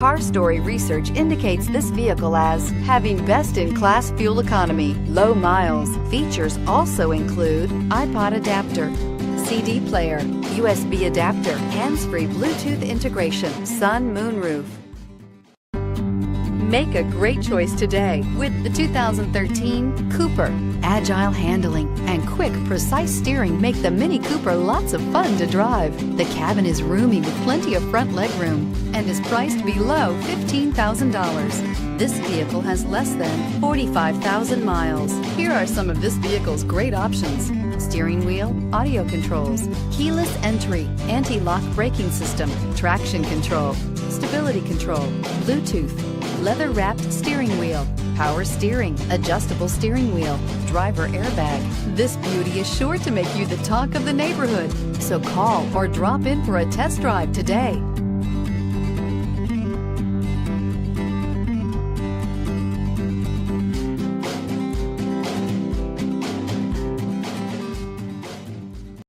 Car Story research indicates this vehicle as having best-in-class fuel economy, low miles. Features also include iPod adapter, CD player, USB adapter, hands-free Bluetooth integration, sun moonroof. Make a great choice today with the 2013 Cooper. Agile handling and quick, precise steering make the Mini Cooper lots of fun to drive. The cabin is roomy with plenty of front legroom and is priced below $15,000. This vehicle has less than 45,000 miles. Here are some of this vehicle's great options: steering wheel audio controls, keyless entry, anti-lock braking system, traction control, stability control, Bluetooth, leather-wrapped steering wheel, power steering, adjustable steering wheel, driver airbag. This beauty is sure to make you the talk of the neighborhood. So call or drop in for a test drive today.